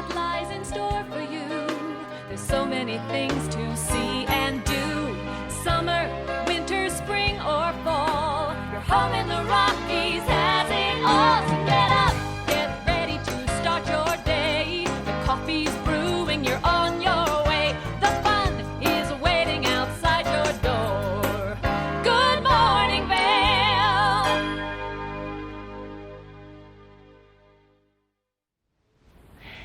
what lies in store for you. There's so many things to see and do. Summer, winter, spring, or fall. Your home in the Rockies has it all. So get up, get ready to start your day. The coffee's brewing, you're on your way. The fun is waiting outside your door. Good morning, Vale.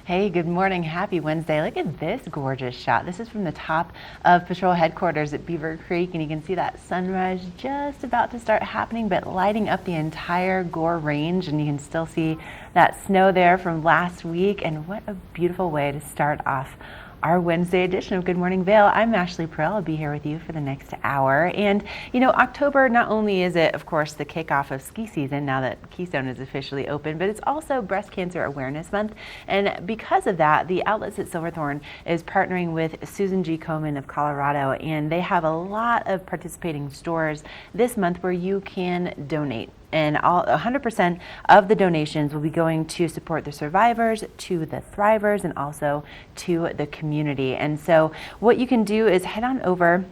Hey, good morning. Happy Wednesday. Look at this gorgeous shot. This is from the top of patrol headquarters at Beaver Creek, and you can see that sunrise just about to start happening, but lighting up the entire Gore Range, and you can still see that snow there from last week. And what a beautiful way to start off our Wednesday edition of Good Morning Vale. I'm Ashley Perel. I'll be here with you for the next hour. And you know, October, not only is it, of course, the kickoff of ski season now that Keystone is officially open, but it's also Breast Cancer Awareness Month. And because of that, the Outlets at Silverthorne is partnering with Susan G. Komen of Colorado, and they have a lot of participating stores this month where you can donate. And 100% of the donations will be going to support the survivors, to the thrivers, and also to the community. And so what you can do is head on over.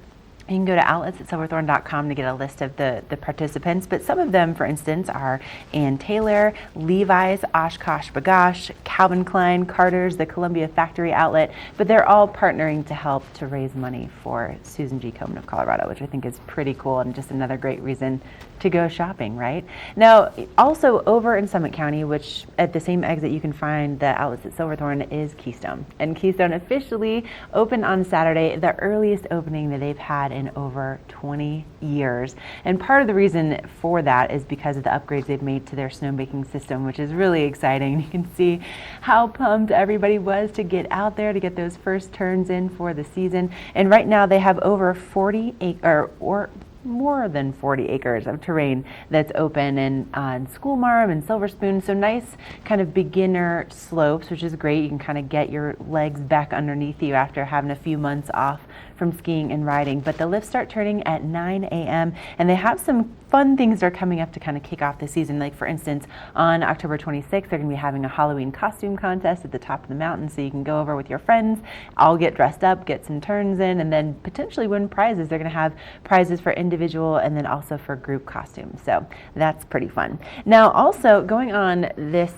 You can go to outlets@silverthorne.com to get a list of the participants, but some of them, for instance, are Ann Taylor, Levi's, Oshkosh B'gosh, Calvin Klein, Carter's, the Columbia Factory Outlet, but they're all partnering to help to raise money for Susan G. Komen of Colorado, which I think is pretty cool and just another great reason to go shopping, right? Now, also over in Summit County, which at the same exit you can find the Outlets at Silverthorne, is Keystone. And Keystone officially opened on Saturday, the earliest opening that they've had in over 20 years. And part of the reason for that is because of the upgrades they've made to their snowmaking system, which is really exciting. You can see how pumped everybody was to get out there to get those first turns in for the season. And right now they have over 40 or more than 40 acres of terrain that's open, and on School Marm and Silver Spoon, so nice kind of beginner slopes, which is great. You can kind of get your legs back underneath you after having a few months off from skiing and riding. But the lifts start turning at 9 a.m. and they have some fun things that are coming up to kind of kick off the season. Like, for instance, on October 26th, they're going to be having a Halloween costume contest at the top of the mountain, so you can go over with your friends, all get dressed up, get some turns in, and then potentially win prizes. They're going to have prizes for individual and then also for group costumes, so that's pretty fun. Now, also going on this,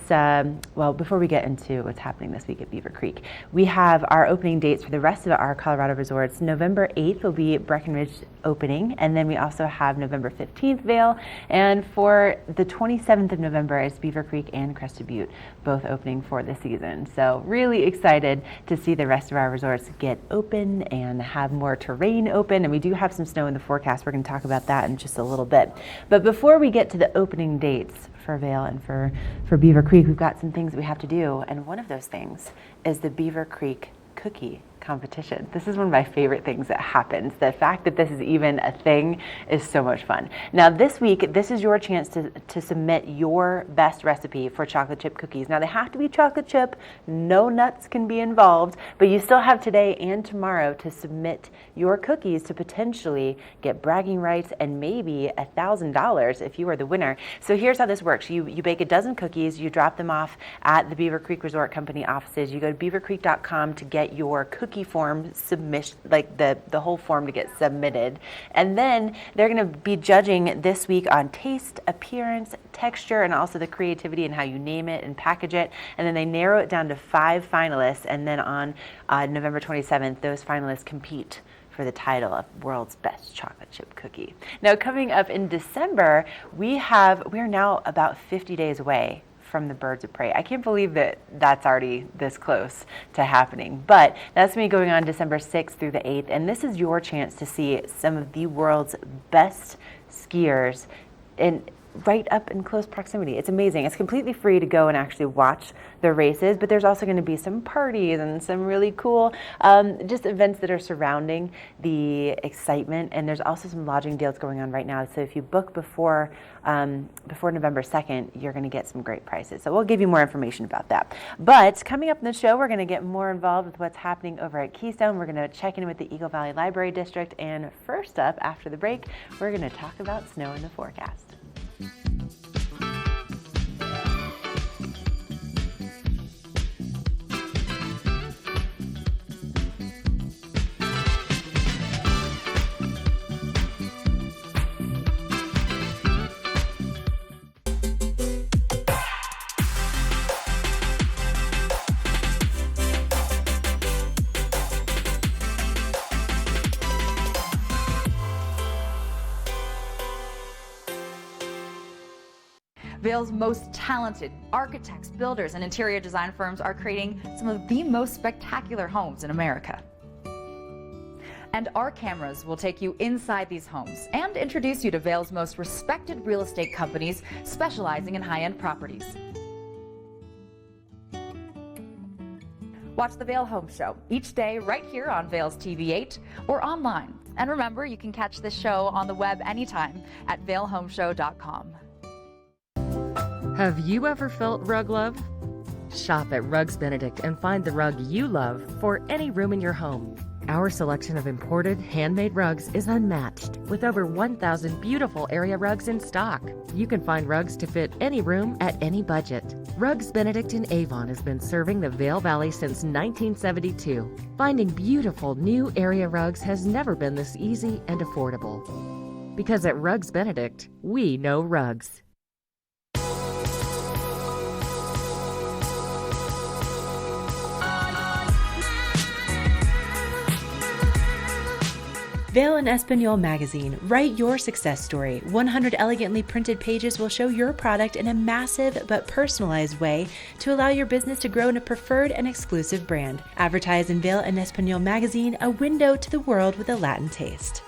well, before we get into what's happening this week at Beaver Creek, we have our opening dates for the rest of our Colorado resorts. November 8th will be Breckenridge opening, and then we also have November 15th Vail, and for the 27th of November is Beaver Creek and Crested Butte, both opening for the season. So really excited to see the rest of our resorts get open and have more terrain open, and we do have some snow in the forecast. We're going to talk about that in just a little bit. But before we get to the opening dates for Vail and for Beaver Creek, we've got some things we have to do, and one of those things is the Beaver Creek cookie competition. This is one of my favorite things that happens. The fact that this is even a thing is so much fun. Now this week, this is your chance to submit your best recipe for chocolate chip cookies. Now they have to be chocolate chip, no nuts can be involved, but you still have today and tomorrow to submit your cookies to potentially get bragging rights and maybe $1,000 if you are the winner. So here's how this works. You bake a dozen cookies, you drop them off at the Beaver Creek Resort Company offices. You go to beavercreek.com to get your cookie form submission, like the whole form to get submitted. And then they're going to be judging this week on taste, appearance, texture, and also the creativity and how you name it and package it. And then they narrow it down to 5 finalists. And then on November 27th, those finalists compete for the title of World's Best Chocolate Chip Cookie. Now, coming up in December, we are now about 50 days away from the Birds of Prey. I can't believe that that's already this close to happening, but that's me going on December 6th through the 8th, and this is your chance to see some of the world's best skiers in right up in close proximity. It's amazing. It's completely free to go and actually watch the races, but there's also going to be some parties and some really cool just events that are surrounding the excitement, and there's also some lodging deals going on right now. So if you book before November 2nd, you're going to get some great prices. So we'll give you more information about that. But coming up in the show, we're going to get more involved with what's happening over at Keystone. We're going to check in with the Eagle Valley Library District, and first up, after the break, we're going to talk about snow in the forecast. Vail's most talented architects, builders, and interior design firms are creating some of the most spectacular homes in America. And our cameras will take you inside these homes and introduce you to Vail's most respected real estate companies specializing in high-end properties. Watch the Vail Home Show each day right here on Vail's TV8 or online. And remember, you can catch this show on the web anytime at vailhomeshow.com. Have you ever felt rug love? Shop at Rugs Benedict and find the rug you love for any room in your home. Our selection of imported, handmade rugs is unmatched, with over 1,000 beautiful area rugs in stock. You can find rugs to fit any room at any budget. Rugs Benedict in Avon has been serving the Vail Valley since 1972. Finding beautiful new area rugs has never been this easy and affordable. Because at Rugs Benedict, we know rugs. Vail and Espanol magazine. Write your success story. 100 elegantly printed pages will show your product in a massive but personalized way to allow your business to grow in a preferred and exclusive brand. Advertise in Vail and Espanol magazine, a window to the world with a Latin taste.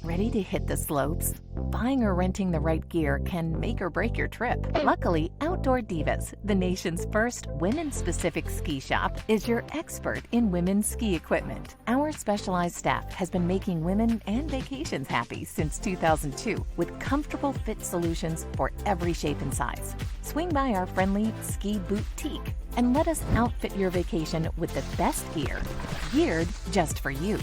Ready to hit the slopes? Buying or renting the right gear can make or break your trip. Luckily, Outdoor Divas, the nation's first women's-specific ski shop, is your expert in women's ski equipment. Our specialized staff has been making women and vacations happy since 2002 with comfortable fit solutions for every shape and size. Swing by our friendly ski boutique and let us outfit your vacation with the best gear, geared just for you.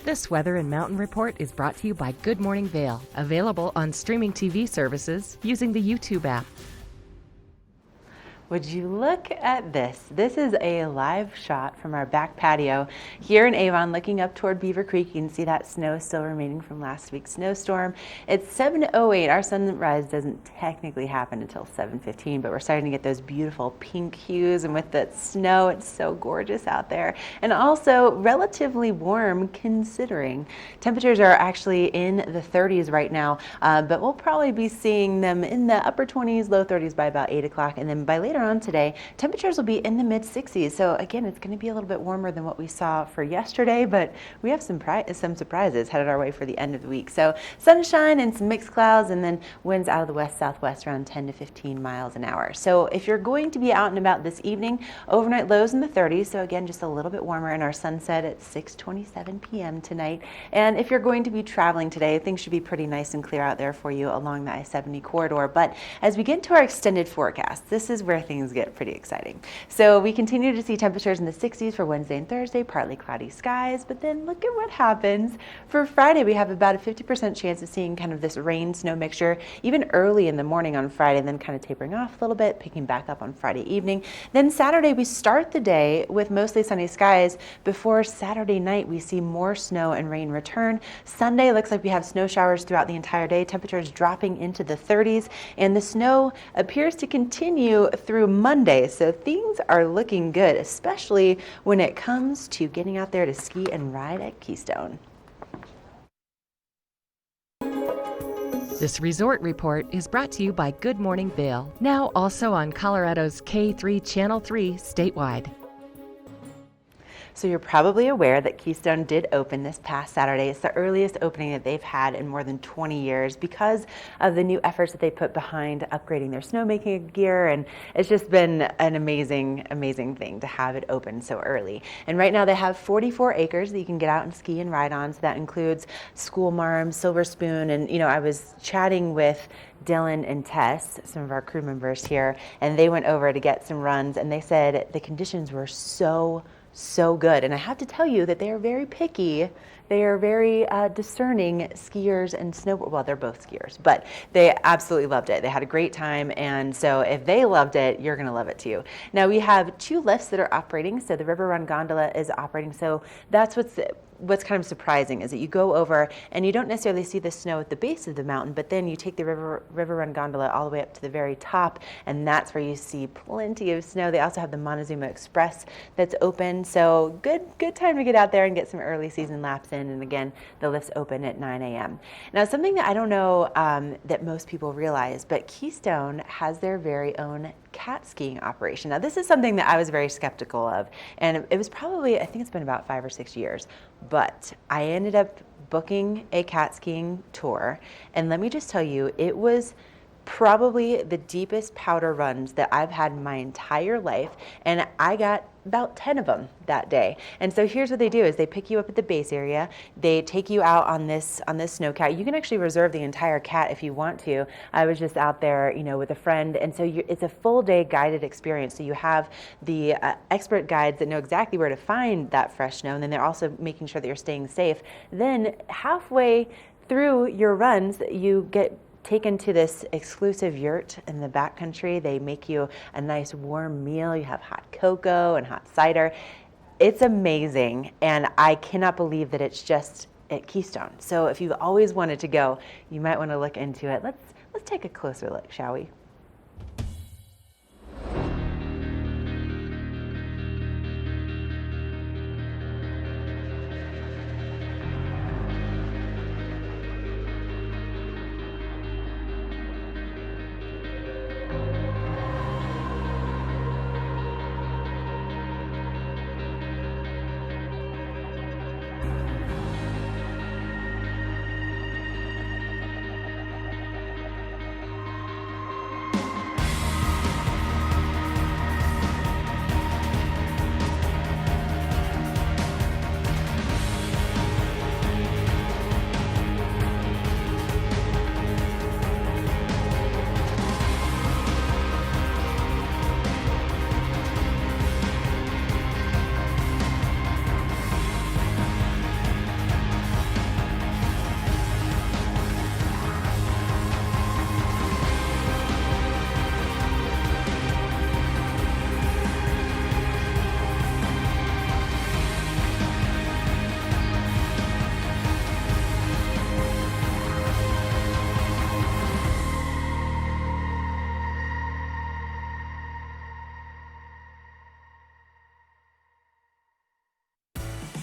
This weather and mountain report is brought to you by Good Morning Vail, available on streaming TV services using the YouTube app. Would you look at this? This is a live shot from our back patio here in Avon, looking up toward Beaver Creek. You can see that snow still remaining from last week's snowstorm. It's 7:08. Our sunrise doesn't technically happen until 7:15, but we're starting to get those beautiful pink hues, and with the snow, it's so gorgeous out there. And also relatively warm considering. Temperatures are actually in the 30s right now, but we'll probably be seeing them in the upper 20s, low 30s by about 8 o'clock, and then by later on today, temperatures will be in the mid 60s. So again, it's going to be a little bit warmer than what we saw for yesterday, but we have some surprises headed our way for the end of the week. So sunshine and some mixed clouds, and then winds out of the west-southwest around 10 to 15 miles an hour. So if you're going to be out and about this evening, overnight lows in the 30s. So again, just a little bit warmer, and our sunset at 6:27 p.m. tonight. And if you're going to be traveling today, things should be pretty nice and clear out there for you along the I-70 corridor. But as we get into our extended forecast, this is where things get pretty exciting. So we continue to see temperatures in the 60s for Wednesday and Thursday, partly cloudy skies, but then look at what happens. For Friday, we have about a 50% chance of seeing kind of this rain-snow mixture even early in the morning on Friday, then kind of tapering off a little bit, picking back up on Friday evening. Then Saturday, we start the day with mostly sunny skies. Before Saturday night, we see more snow and rain return. Sunday looks like we have snow showers throughout the entire day, temperatures dropping into the 30s, and the snow appears to continue through Monday, so things are looking good, especially when it comes to getting out there to ski and ride at Keystone. This resort report is brought to you by Good Morning Vail, now also on Colorado's K3 Channel 3 statewide. So you're probably aware that Keystone did open this past Saturday. It's the earliest opening that they've had in more than 20 years because of the new efforts that they put behind upgrading their snowmaking gear, and it's just been an amazing, amazing thing to have it open so early. And right now they have 44 acres that you can get out and ski and ride on, so that includes School Marm, Silver Spoon, and I was chatting with Dylan and Tess, some of our crew members here, and they went over to get some runs, and they said the conditions were so good. And I have to tell you that they are very picky. They are very discerning skiers and snowboard. Well, they're both skiers, but they absolutely loved it. They had a great time, and so if they loved it, you're going to love it too. Now we have 2 lifts that are operating. So the River Run gondola is operating. So that's what's kind of surprising is that you go over and you don't necessarily see the snow at the base of the mountain, but then you take the River Run gondola all the way up to the very top, and that's where you see plenty of snow. They also have the Montezuma Express that's open, so good time to get out there and get some early season laps in. And again, the lifts open at 9 a.m. Now, something that I don't know that most people realize, but Keystone has their very own cat skiing operation. Now, this is something that I was very skeptical of, and it was probably, I think it's been about 5 or 6 years, but I ended up booking a cat skiing tour, and let me just tell you, it was probably the deepest powder runs that I've had in my entire life, and I got about 10 of them that day. And so here's what they do is they pick you up at the base area, they take you out on this snowcat. You can actually reserve the entire cat if you want to. I was just out there, with a friend, and so it's a full day guided experience. So you have the expert guides that know exactly where to find that fresh snow, and then they're also making sure that you're staying safe. Then halfway through your runs, you get taken to this exclusive yurt in the backcountry. They make you a nice warm meal. You have hot cocoa and hot cider. It's amazing, and I cannot believe that it's just at Keystone. So if you've always wanted to go, you might want to look into it. Let's take a closer look, shall we?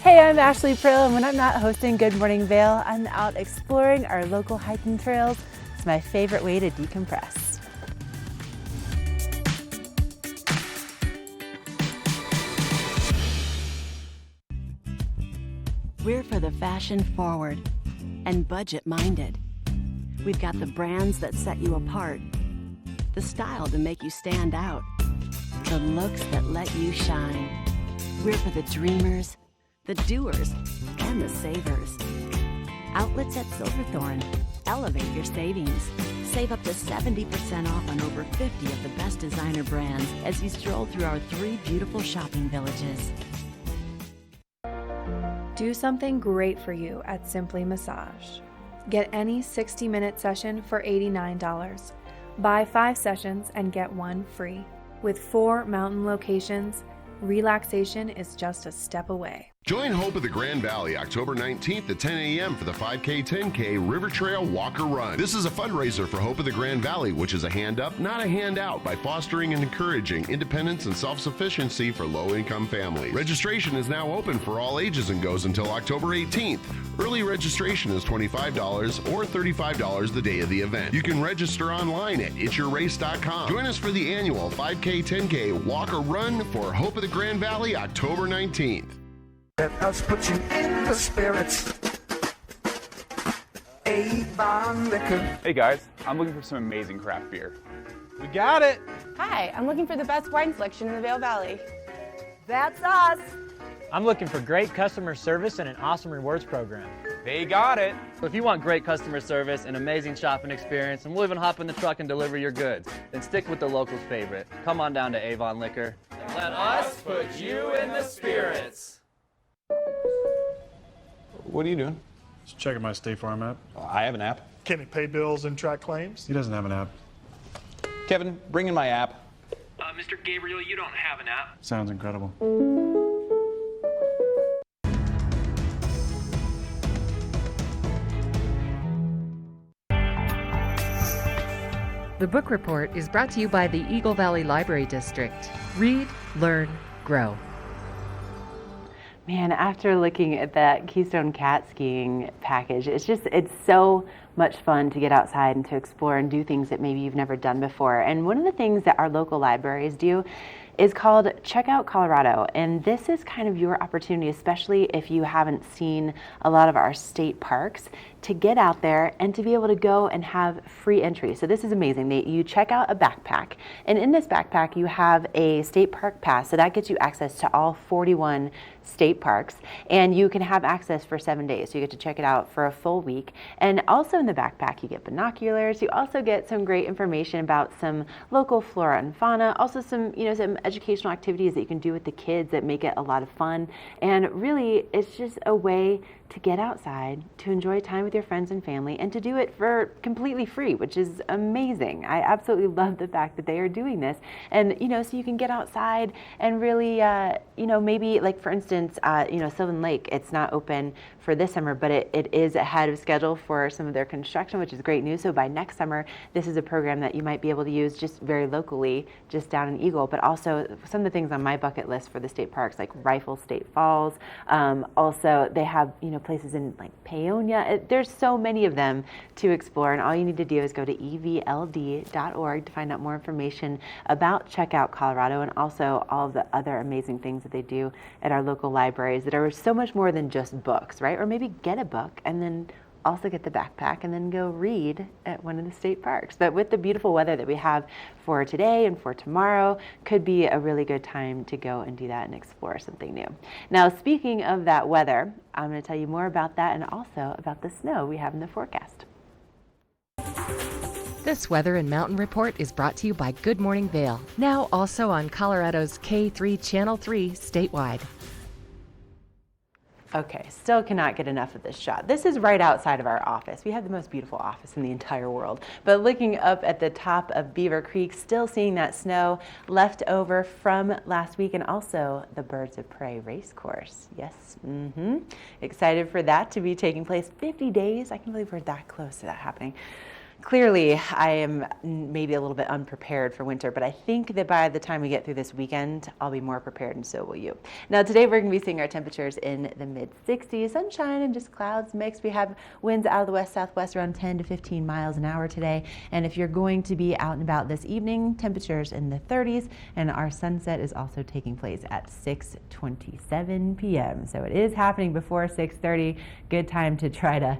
Hey, I'm Ashley Prill, and when I'm not hosting Good Morning Vail, I'm out exploring our local hiking trails. It's my favorite way to decompress. We're for the fashion forward and budget minded. We've got the brands that set you apart, the style to make you stand out, the looks that let you shine. We're for the dreamers, the doers, and the savers. Outlets at Silverthorne. Elevate your savings. Save up to 70% off on over 50 of the best designer brands as you stroll through our 3 beautiful shopping villages. Do something great for you at Simply Massage. Get any 60-minute session for $89. Buy 5 sessions and get 1 free. With 4 mountain locations, relaxation is just a step away. Join Hope of the Grand Valley October 19th at 10 a.m. for the 5K 10K River Trail Walk or Run. This is a fundraiser for Hope of the Grand Valley, which is a hand up, not a handout, by fostering and encouraging independence and self-sufficiency for low-income families. Registration is now open for all ages and goes until October 18th. Early registration is $25 or $35 the day of the event. You can register online at itsyourrace.com. Join us for the annual 5K 10K Walk or Run for Hope of the Grand Valley October 19th. Let us put you in the spirits. Avon Liquor. Hey guys, I'm looking for some amazing craft beer. We got it! Hi, I'm looking for the best wine selection in the Vail Valley. That's us! I'm looking for great customer service and an awesome rewards program. They got it! So if you want great customer service, an amazing shopping experience, and we'll even hop in the truck and deliver your goods, then stick with the locals' favorite. Come on down to Avon Liquor. Let us put you in the spirits. What are you doing? Just checking my State Farm app. I have an app. Can he pay bills and track claims? He doesn't have an app. Kevin, bring in my app. Mr. Gabriel, you don't have an app. Sounds incredible. The Book Report is brought to you by the Eagle Valley Library District. Read, learn, grow. Man, after looking at that Keystone cat skiing package, it's so much fun to get outside and to explore and do things that maybe you've never done before. And one of the things that our local libraries do is called Check Out Colorado. And this is kind of your opportunity, especially if you haven't seen a lot of our state parks, to get out there and to be able to go and have free entry. So this is amazing. You check out a backpack, and in this backpack you have a state park pass, so that gets you access to all 41 state parks, and you can have access for 7 days. So you get to check it out for a full week. And also in the backpack you get binoculars. You also get some great information about some local flora and fauna, also some educational activities that you can do with the kids that make it a lot of fun. And really, it's just a way to get outside, to enjoy time with your friends and family, and to do it for completely free, which is amazing. I absolutely love the fact that they are doing this. And, so you can get outside and really, maybe like for instance, Sylvan Lake, it's not open for this summer, but it is ahead of schedule for some of their construction, which is great news. So by next summer, this is a program that you might be able to use just very locally, just down in Eagle, but also some of the things on my bucket list for the state parks, like Rifle State Falls. Also, they have, places in like Paonia. There's so many of them to explore, and all you need to do is go to evld.org to find out more information about Check Out Colorado, and also all of the other amazing things that they do at our local libraries that are so much more than just books, right? Or maybe get a book and then also get the backpack and then go read at one of the state parks. But with the beautiful weather that we have for today and for tomorrow, could be a really good time to go and do that and explore something new. Now, speaking of that weather, I'm going to tell you more about that and also about the snow we have in the forecast. This Weather and Mountain Report is brought to you by Good Morning Vail, now also on Colorado's K3 Channel 3 statewide. Okay, still cannot get enough of this shot. This is right outside of our office. We have the most beautiful office in the entire world. But looking up at the top of Beaver Creek, still seeing that snow left over from last week, and also the Birds of Prey race course. Yes, excited for that to be taking place. 50 days, I can't believe we're that close to that happening. Clearly, I am maybe a little bit unprepared for winter, but I think that by the time we get through this weekend, I'll be more prepared, and so will you. Now, today we're going to be seeing our temperatures in the mid-60s, sunshine and just clouds mixed. We have winds out of the west-southwest around 10 to 15 miles an hour today, and if you're going to be out and about this evening, temperatures in the 30s, and our sunset is also taking place at 6:27 p.m. So it is happening before 6:30. Good time to try to,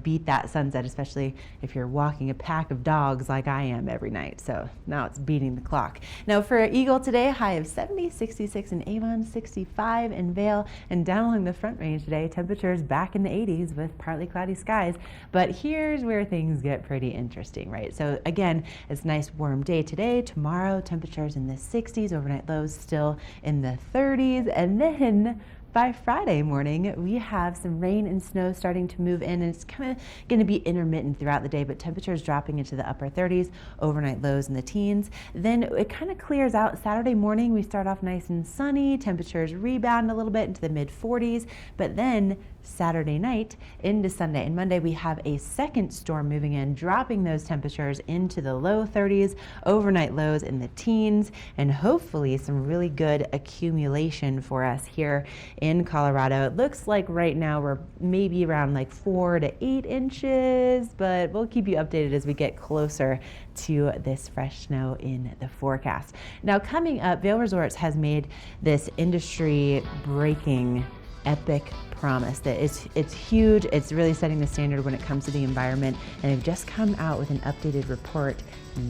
beat that sunset, especially if you're walking a pack of dogs like I am every night. So now it's beating the clock. Now for Eagle today, high of 70, 66 in Avon, 65 in Vail, and down along the Front Range today, temperatures back in the 80s with partly cloudy skies. But here's where things get pretty interesting, right? So again, it's a nice warm day today. Tomorrow, temperatures in the 60s, overnight lows still in the 30s, and then by Friday morning, we have some rain and snow starting to move in, and it's kind of going to be intermittent throughout the day, but temperatures dropping into the upper 30s, overnight lows in the teens. Then it kind of clears out. Saturday morning, we start off nice and sunny. Temperatures rebound a little bit into the mid-40s, but then Saturday night into Sunday and Monday, we have a second storm moving in, dropping those temperatures into the low 30s, overnight lows in the teens, and hopefully some really good accumulation for us here in Colorado. It looks like right now we're maybe around like 4 to 8 inches, but we'll keep you updated as we get closer to this fresh snow in the forecast. Now coming up, Vail Resorts has made this industry-breaking epic promise that it's huge. It's really setting the standard when it comes to the environment, and they've just come out with an updated report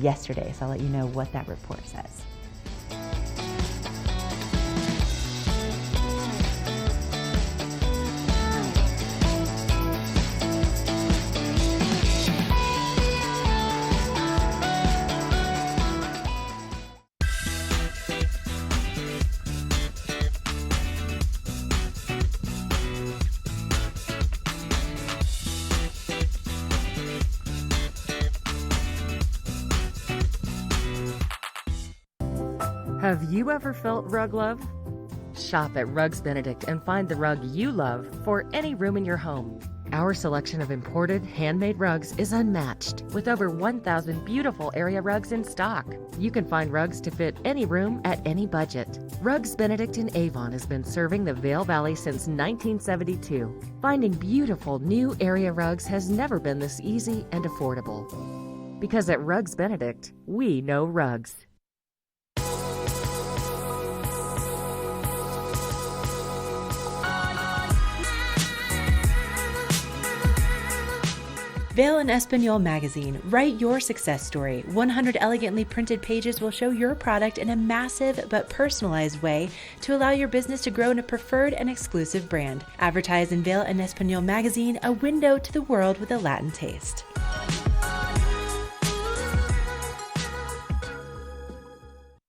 yesterday. So I'll let you know what that report says. Have you ever felt rug love? Shop at Rugs Benedict and find the rug you love for any room in your home. Our selection of imported, handmade rugs is unmatched, with over 1,000 beautiful area rugs in stock. You can find rugs to fit any room at any budget. Rugs Benedict in Avon has been serving the Vail Valley since 1972. Finding beautiful new area rugs has never been this easy and affordable. Because at Rugs Benedict, we know rugs. Vail and Espanol magazine. Write your success story. 100 elegantly printed pages will show your product in a massive but personalized way to allow your business to grow in a preferred and exclusive brand. Advertise in Vail and Espanol magazine, a window to the world with a Latin taste.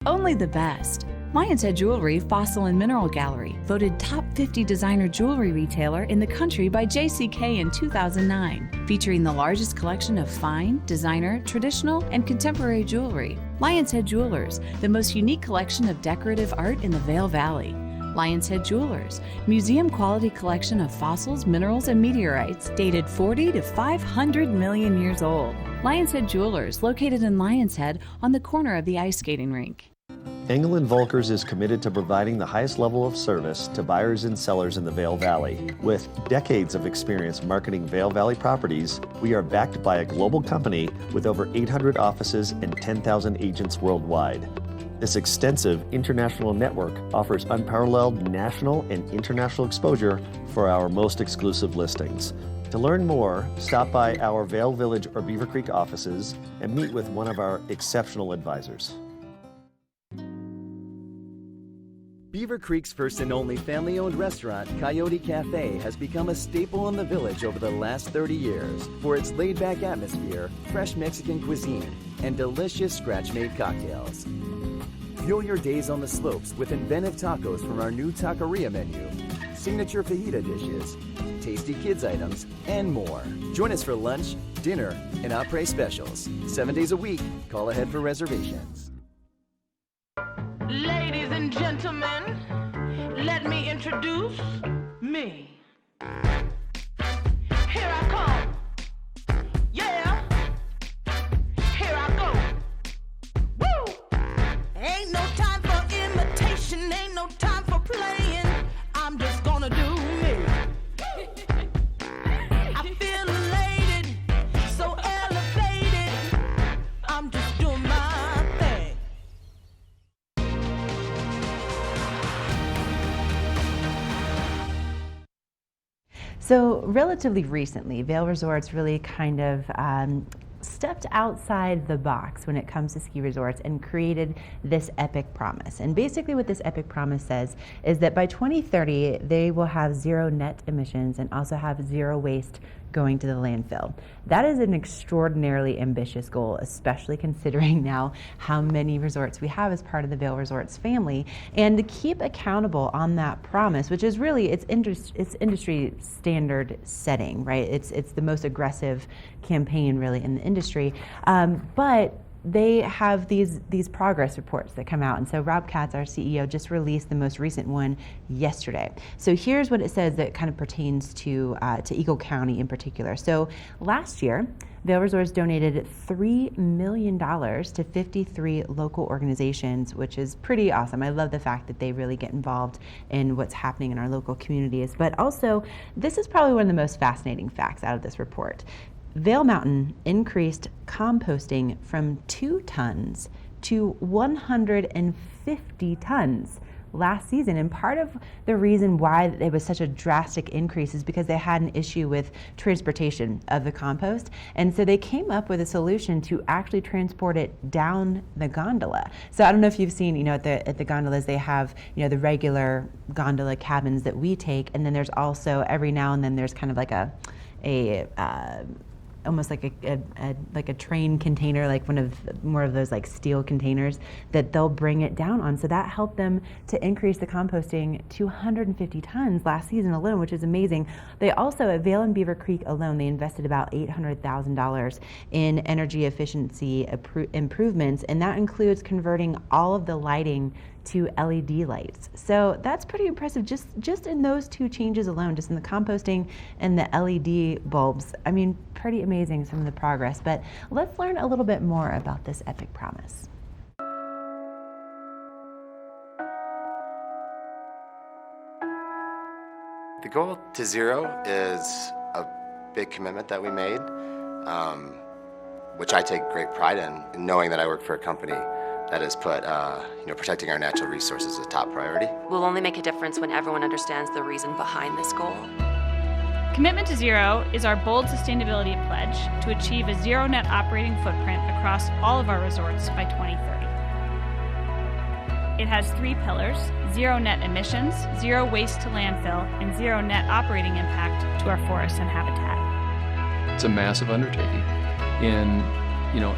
Only the best. Lion's Head Jewelry Fossil and Mineral Gallery, voted top 50 designer jewelry retailer in the country by JCK in 2009, featuring the largest collection of fine, designer, traditional, and contemporary jewelry. Lion's Head Jewelers, the most unique collection of decorative art in the Vail Valley. Lion's Head Jewelers, museum quality collection of fossils, minerals, and meteorites dated 40 to 500 million years old. Lion's Head Jewelers, located in Lion's Head on the corner of the ice skating rink. Engel & Volkers is committed to providing the highest level of service to buyers and sellers in the Vail Valley. With decades of experience marketing Vail Valley properties, we are backed by a global company with over 800 offices and 10,000 agents worldwide. This extensive international network offers unparalleled national and international exposure for our most exclusive listings. To learn more, stop by our Vail Village or Beaver Creek offices and meet with one of our exceptional advisors. Beaver Creek's first and only family-owned restaurant, Coyote Cafe, has become a staple in the village over the last 30 years for its laid-back atmosphere, fresh Mexican cuisine, and delicious scratch-made cocktails. Fuel your days on the slopes with inventive tacos from our new taqueria menu, signature fajita dishes, tasty kids items, and more. Join us for lunch, dinner, and après specials. 7 days a week. Call ahead for reservations. Ladies and gentlemen, let me introduce me. Here I come. Yeah. Here I go. Woo! Ain't no time for imitation, ain't no time for playing. I'm just gonna do me. I feel elated, so elevated. I'm just doing my thing. So relatively recently, Vail Resorts really kind of stepped outside the box when it comes to ski resorts and created this epic promise. And basically what this epic promise says is that by 2030, they will have zero net emissions and also have zero waste going to the landfill. That is an extraordinarily ambitious goal, especially considering now how many resorts we have as part of the Vail Resorts family. And to keep accountable on that promise, which is really it's industry standard setting, right? It's the most aggressive campaign really in the industry, but they have these progress reports that come out. And so Rob Katz, our CEO, just released the most recent one yesterday. So here's what it says that kind of pertains to Eagle County in particular. So last year, Vail Resorts donated $3 million to 53 local organizations, which is pretty awesome. I love the fact that they really get involved in what's happening in our local communities. But also, this is probably one of the most fascinating facts out of this report. Vail Mountain increased composting from 2 tons to 150 tons last season. And part of the reason why it was such a drastic increase is because they had an issue with transportation of the compost. And so they came up with a solution to actually transport it down the gondola. So I don't know if you've seen, at the gondolas, they have, the regular gondola cabins that we take. And then there's also, every now and then, there's kind of like almost like a train container, like more of those like steel containers that they'll bring it down on. So that helped them to increase the composting to 150 tons last season alone, which is amazing. They also, at Vail and Beaver Creek alone, they invested about $800,000 in energy efficiency improvements, and that includes converting all of the lighting to LED lights. So that's pretty impressive just in those two changes alone, just in the composting and the LED bulbs. I mean, pretty amazing, some of the progress. But let's learn a little bit more about this epic promise. The goal to zero is a big commitment that we made, which I take great pride in knowing that I work for a company that has put protecting our natural resources as a top priority. We'll only make a difference when everyone understands the reason behind this goal. Commitment to Zero is our bold sustainability pledge to achieve a zero net operating footprint across all of our resorts by 2030. It has 3 pillars: zero net emissions, zero waste to landfill, and zero net operating impact to our forests and habitat. It's a massive undertaking in,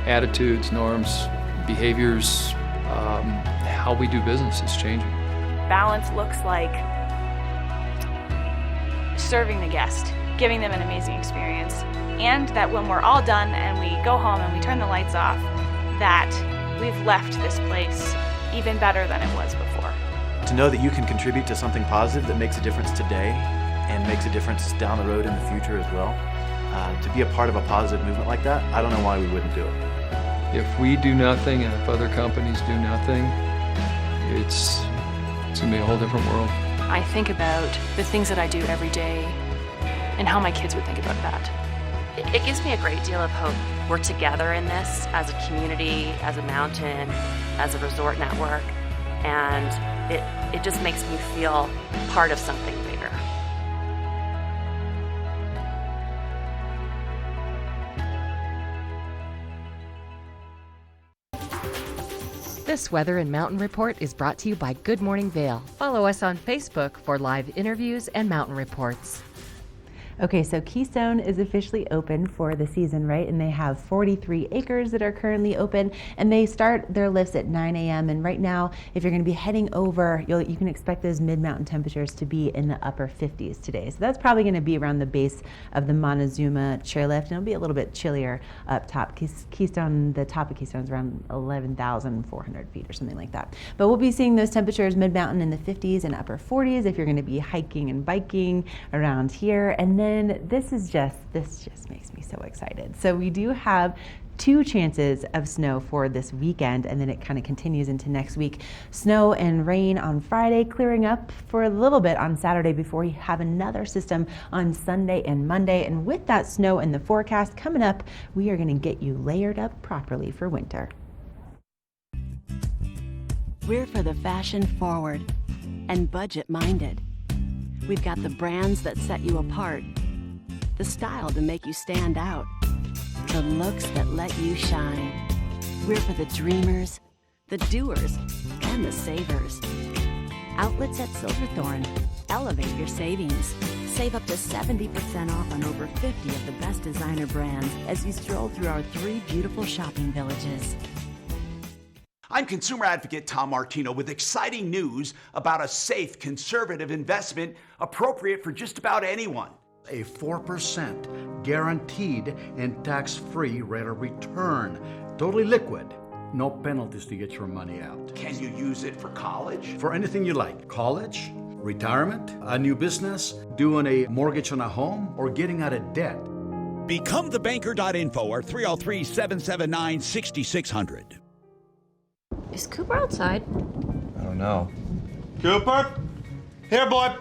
attitudes, norms, behaviors, how we do business is changing. Balance looks like serving the guest, giving them an amazing experience, and that when we're all done and we go home and we turn the lights off, that we've left this place even better than it was before. To know that you can contribute to something positive that makes a difference today and makes a difference down the road in the future as well, to be a part of a positive movement like that, I don't know why we wouldn't do it. If we do nothing and if other companies do nothing, it's gonna be a whole different world. I think about the things that I do every day and how my kids would think about that. It gives me a great deal of hope. We're together in this as a community, as a mountain, as a resort network, and it just makes me feel part of something bigger. This Weather and Mountain Report is brought to you by Good Morning Vail. Follow us on Facebook for live interviews and mountain reports. Okay, so Keystone is officially open for the season, right? And they have 43 acres that are currently open, and they start their lifts at 9 a.m. And right now, if you're going to be heading over, you can expect those mid-mountain temperatures to be in the upper 50s today. So that's probably going to be around the base of the Montezuma chairlift, and it'll be a little bit chillier up top. Keystone, the top of Keystone is around 11,400 feet or something like that. But we'll be seeing those temperatures mid-mountain in the 50s and upper 40s if you're going to be hiking and biking around here. And then this just makes me so excited. So we do have 2 chances of snow for this weekend, and then it kind of continues into next week. Snow and rain on Friday, clearing up for a little bit on Saturday before we have another system on Sunday and Monday. And with that snow in the forecast coming up, we are going to get you layered up properly for winter. We're for the fashion forward and budget minded. We've got the brands that set you apart, the style to make you stand out, the looks that let you shine. We're for the dreamers, the doers, and the savers. Outlets at Silverthorne. Elevate your savings. Save up to 70% off on over 50 of the best designer brands as you stroll through our 3 beautiful shopping villages. I'm consumer advocate Tom Martino with exciting news about a safe, conservative investment appropriate for just about anyone. A 4% guaranteed and tax-free rate of return. Totally liquid. No penalties to get your money out. Can you use it for college? For anything you like. College, retirement, a new business, doing a mortgage on a home, or getting out of debt. BecomeTheBanker.info or 303-779-6600. Is Cooper outside? I don't know. Cooper? Here, boy.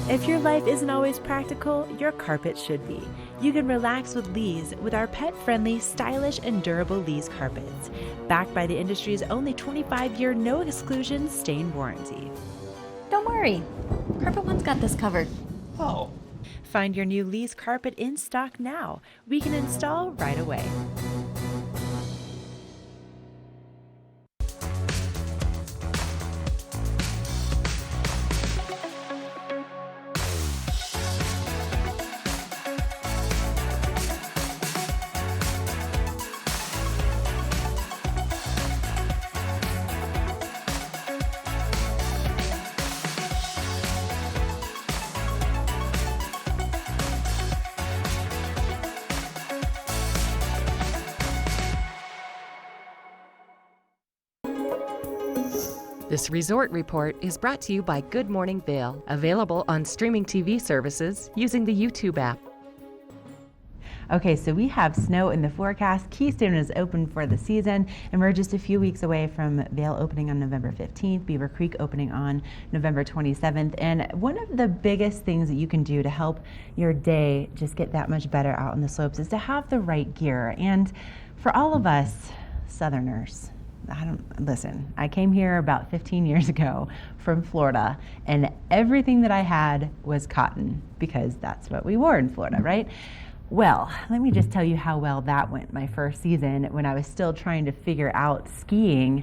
If your life isn't always practical, your carpet should be. You can relax with Lee's with our pet-friendly, stylish, and durable Lee's carpets, backed by the industry's only 25-year no-exclusion stain warranty. Don't worry, Carpet One's got this covered. Oh. Find your new Lee's carpet in stock now. We can install right away. This resort report is brought to you by Good Morning Vail, available on streaming TV services using the YouTube app. Okay, so we have snow in the forecast. Keystone is open for the season, and we're just a few weeks away from Vail opening on November 15th, Beaver Creek opening on November 27th. And one of the biggest things that you can do to help your day just get that much better out on the slopes is to have the right gear. And for all of us Southerners, I came here about 15 years ago from Florida, and everything that I had was cotton because that's what we wore in Florida, right? Well, let me just tell you how well that went my first season when I was still trying to figure out skiing,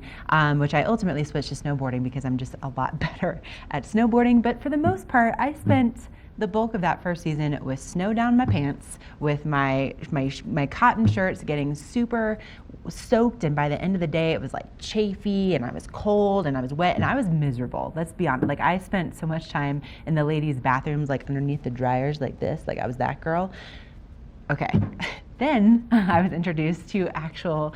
which I ultimately switched to snowboarding because I'm just a lot better at snowboarding. But for the most part, I spent the bulk of that first season with snow down my pants, with my cotton shirts getting super soaked, and by the end of the day it was like chafy, and I was cold, and I was wet, and I was miserable. Let's be honest. Like, I spent so much time in the ladies' bathrooms, like underneath the dryers like this, like I was that girl. Okay. Then I was introduced to actual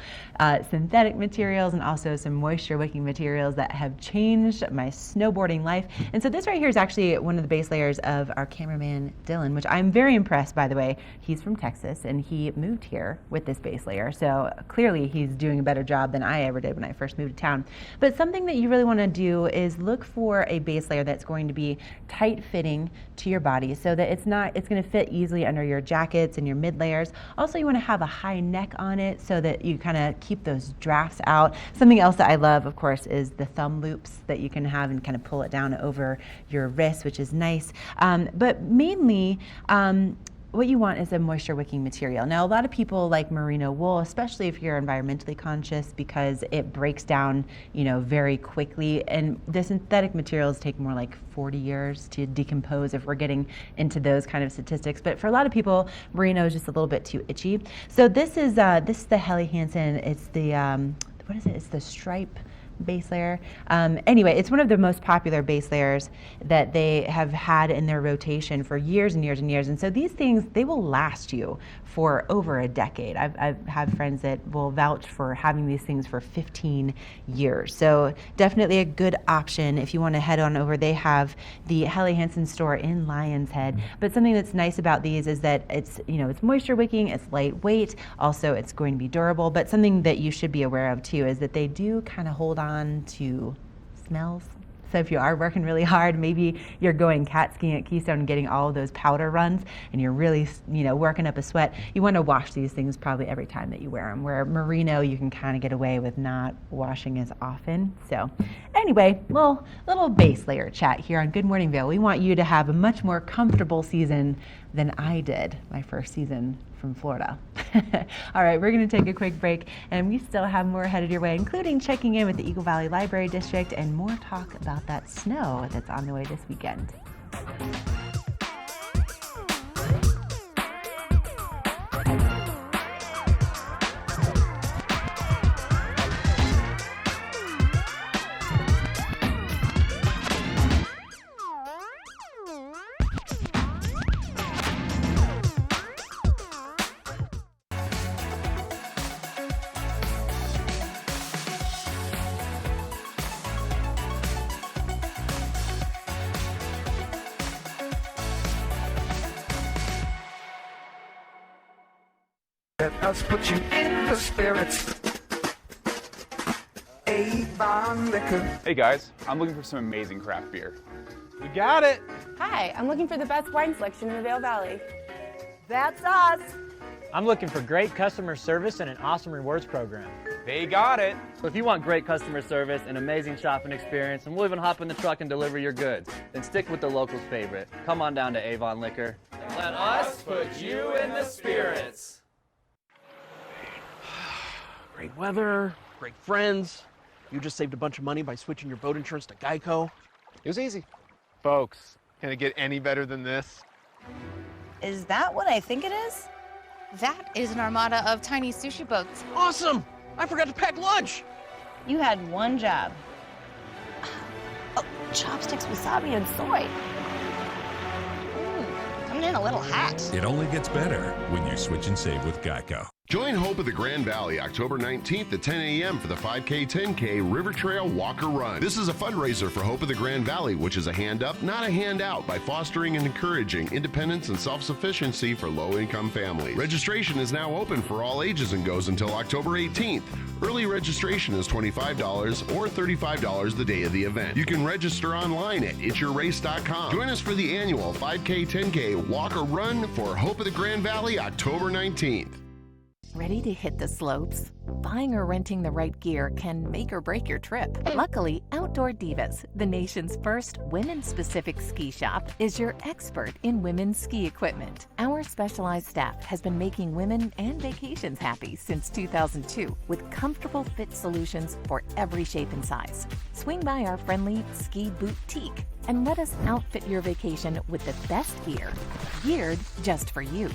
synthetic materials and also some moisture wicking materials that have changed my snowboarding life. And so this right here is actually one of the base layers of our cameraman, Dylan, which I'm very impressed, by the way. He's from Texas and he moved here with this base layer. So clearly he's doing a better job than I ever did when I first moved to town. But something that you really want to do is look for a base layer that's going to be tight fitting to your body so that it's going to fit easily under your jackets and your mid layers. Also, you want to have a high neck on it so that you kind of keep those drafts out. Something else that I love, of course, is the thumb loops that you can have and kind of pull it down over your wrist, which is nice. But mainly, what you want is a moisture wicking material. Now, a lot of people like merino wool, especially if you're environmentally conscious, because it breaks down, very quickly. And the synthetic materials take more like 40 years to decompose if we're getting into those kind of statistics. But for a lot of people, merino is just a little bit too itchy. So this is the Helly Hansen. It's the what is it? It's the stripe base layer. Anyway, it's one of the most popular base layers that they have had in their rotation for years and years and years. And so these things, they will last you for over a decade. I've had friends that will vouch for having these things for 15 years. So definitely a good option if you want to head on over. They have the Helly Hansen store in Lion's Head. But something that's nice about these is that it's moisture wicking, it's lightweight, also it's going to be durable. But something that you should be aware of too is that they do kind of hold on to smells. So if you are working really hard, maybe you're going cat skiing at Keystone and getting all of those powder runs and you're really, working up a sweat, you want to wash these things probably every time that you wear them. Where merino, you can kind of get away with not washing as often. So anyway, little base layer chat here on Good Morning Vail. We want you to have a much more comfortable season than I did my first season from Florida. All right, we're going to take a quick break, and we still have more headed your way, including checking in with the Eagle Valley Library District and more talk about that snow that's on the way this weekend. Let us put you in the spirits. Avon Liquor. Hey guys, I'm looking for some amazing craft beer. We got it! Hi, I'm looking for the best wine selection in the Vail Valley. That's us. I'm looking for great customer service and an awesome rewards program. They got it. So if you want great customer service, an amazing shopping experience, and we'll even hop in the truck and deliver your goods, then stick with the locals' favorite. Come on down to Avon Liquor. Let us put you in the spirits. Great weather, great friends. You just saved a bunch of money by switching your boat insurance to Geico. It was easy. Folks, can it get any better than this? Is that what I think it is? That is an armada of tiny sushi boats. Awesome! I forgot to pack lunch. You had one job. Oh, chopsticks, wasabi, and soy. Coming in a little hot. It only gets better when you switch and save with Geico. Join Hope of the Grand Valley October 19th at 10 a.m. for the 5K, 10K River Trail Walker Run. This is a fundraiser for Hope of the Grand Valley, which is a hand up, not a handout, by fostering and encouraging independence and self-sufficiency for low-income families. Registration is now open for all ages and goes until October 18th. Early registration is $25 or $35 the day of the event. You can register online at itsyourrace.com. Join us for the annual 5K, 10K Walker Run for Hope of the Grand Valley October 19th. Ready to hit the slopes? Buying or renting the right gear can make or break your trip. Luckily, Outdoor Divas, the nation's first women-specific ski shop, is your expert in women's ski equipment. Our specialized staff has been making women and vacations happy since 2002 with comfortable fit solutions for every shape and size. Swing by our friendly ski boutique and let us outfit your vacation with the best gear, geared just for you.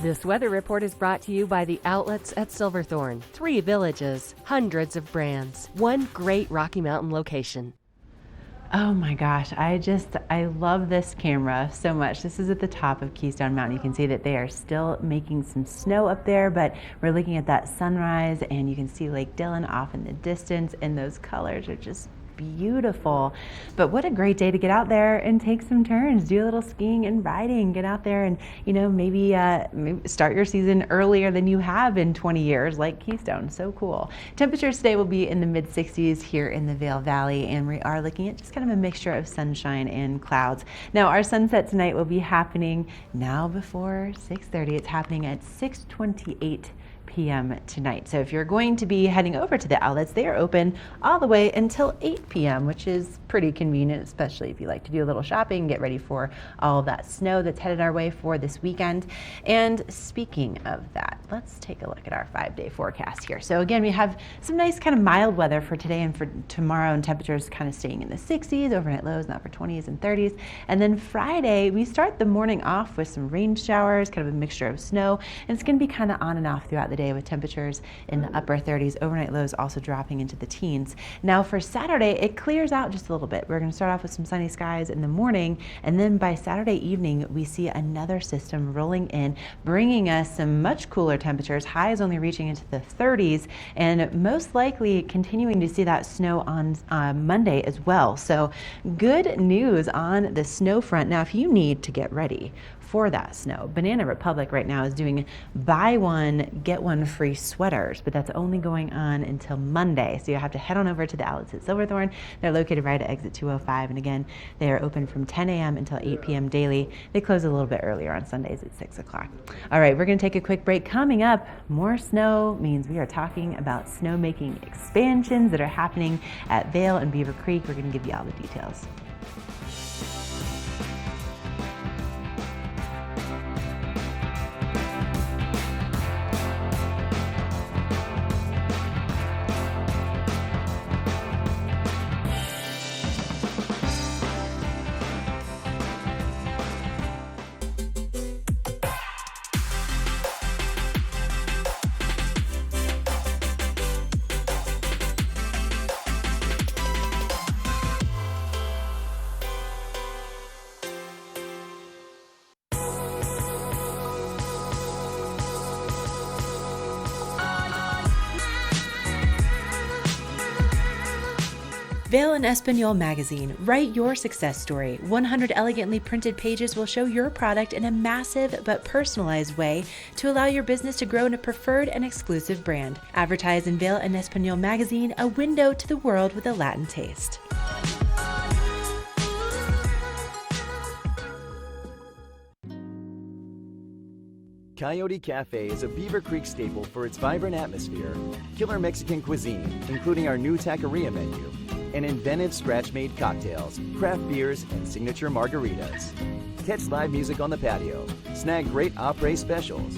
This weather report is brought to you by the outlets at Silverthorne. 3 villages, hundreds of brands, one great Rocky Mountain location. Oh my gosh, I love this camera so much. This is at the top of Keystone Mountain. You can see that they are still making some snow up there, but we're looking at that sunrise and you can see Lake Dillon off in the distance, and those colors are just beautiful. But what a great day to get out there and take some turns, do a little skiing and riding, get out there and, maybe start your season earlier than you have in 20 years like Keystone. So cool. Temperatures today will be in the mid 60s here in the Vail Valley, and we are looking at just kind of a mixture of sunshine and clouds. Now our sunset tonight will be happening now before 6:30. It's happening at 6:28 p.m. tonight. So if you're going to be heading over to the outlets, they are open all the way until 8 p.m., which is pretty convenient, especially if you like to do a little shopping, get ready for all of that snow that's headed our way for this weekend. And speaking of that, let's take a look at our 5-day forecast here. So again, we have some nice kind of mild weather for today and for tomorrow, and temperatures kind of staying in the 60s, overnight lows now for 20s and 30s. And then Friday, we start the morning off with some rain showers, kind of a mixture of snow, and it's going to be kind of on and off throughout the day with temperatures in the upper 30s, overnight lows also dropping into the teens. Now for Saturday, it clears out just a little bit. We're going to start off with some sunny skies in the morning, and then by Saturday evening, we see another system rolling in, bringing us some much cooler temperatures, highs only reaching into the 30s, and most likely continuing to see that snow on Monday as well. So good news on the snow front. Now, if you need to get ready for that snow, Banana Republic right now is doing buy one, get one free sweaters, but that's only going on until Monday. So you have to head on over to the outlets at Silverthorne. They're located right at exit 205. And again, they are open from 10 a.m. until 8 p.m. daily. They close a little bit earlier on Sundays at 6 o'clock. All right, we're going to take a quick break. Coming up, more snow means we are talking about snowmaking expansions that are happening at Vail and Beaver Creek. We're going to give you all the details. Vail and Espanol magazine. Write your success story. 100 elegantly printed pages will show your product in a massive but personalized way to allow your business to grow in a preferred and exclusive brand. Advertise in Vail and Espanol magazine, a window to the world with a Latin taste. Coyote Cafe is a Beaver Creek staple for its vibrant atmosphere, killer Mexican cuisine, including our new taqueria menu, and inventive scratch-made cocktails, craft beers, and signature margaritas. Catch live music on the patio, snag great après specials,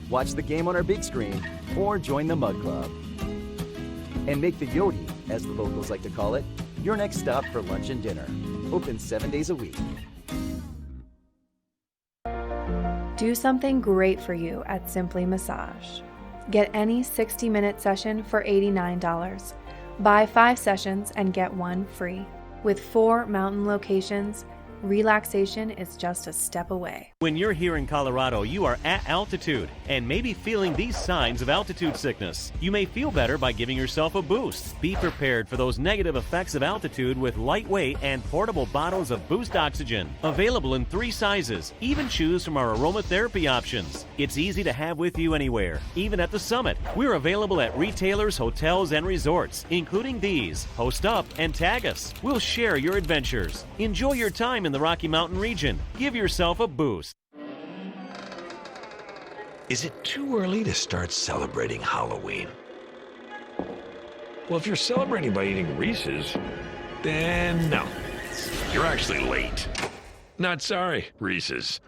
watch the game on our big screen, or join the Mug Club. And make the Yodi, as the locals like to call it, your next stop for lunch and dinner. Open 7 days a week. Do something great for you at Simply Massage. Get any 60-minute session for $89. Buy 5 sessions and get 1 free. With 4 mountain locations, relaxation is just a step away. When you're here in Colorado, you are at altitude and maybe feeling these signs of altitude sickness. You may feel better by giving yourself a boost. Be prepared for those negative effects of altitude with lightweight and portable bottles of Boost Oxygen. Available in 3 sizes. Even choose from our aromatherapy options. It's easy to have with you anywhere, even at the summit. We're available at retailers, hotels, and resorts, including these. Post up and tag us. We'll share your adventures. Enjoy your time in the Rocky Mountain region. Give yourself a boost. Is it too early to start celebrating Halloween? Well, if you're celebrating by eating Reese's, then no. You're actually late. Not sorry, Reese's.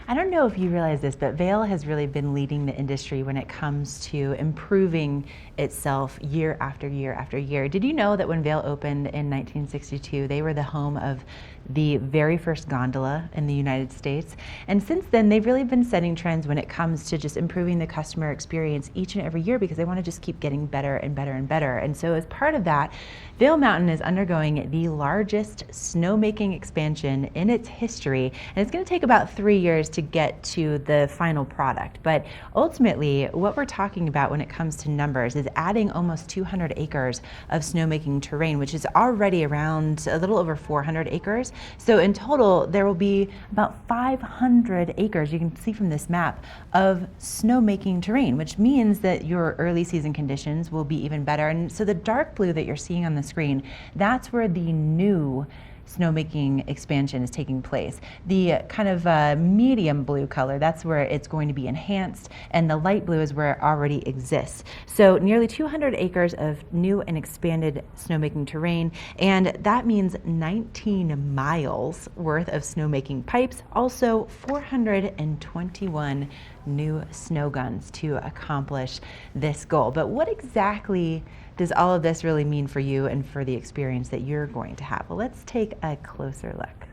I don't know if you realize this, but Vail has really been leading the industry when it comes to improving itself year after year after year. Did you know that when Vail opened in 1962, they were the home of the very first gondola in the United States? And since then, they've really been setting trends when it comes to just improving the customer experience each and every year, because they want to just keep getting better and better and better. And so as part of that, Vail Mountain is undergoing the largest snowmaking expansion in its history, and it's going to take about 3 years to get to the final product. But ultimately, what we're talking about when it comes to numbers is adding almost 200 acres of snowmaking terrain, which is already around a little over 400 acres. So in total, there will be about 500 acres, you can see from this map, of snowmaking terrain, which means that your early season conditions will be even better. And so the dark blue that you're seeing on the screen, that's where the new snowmaking expansion is taking place. The kind of medium blue color, that's where it's going to be enhanced, and the light blue is where it already exists. So nearly 200 acres of new and expanded snowmaking terrain, and that means 19 miles worth of snowmaking pipes, also 421 new snow guns to accomplish this goal. But what exactly does all of this really mean for you and for the experience that you're going to have? Well, let's take a closer look.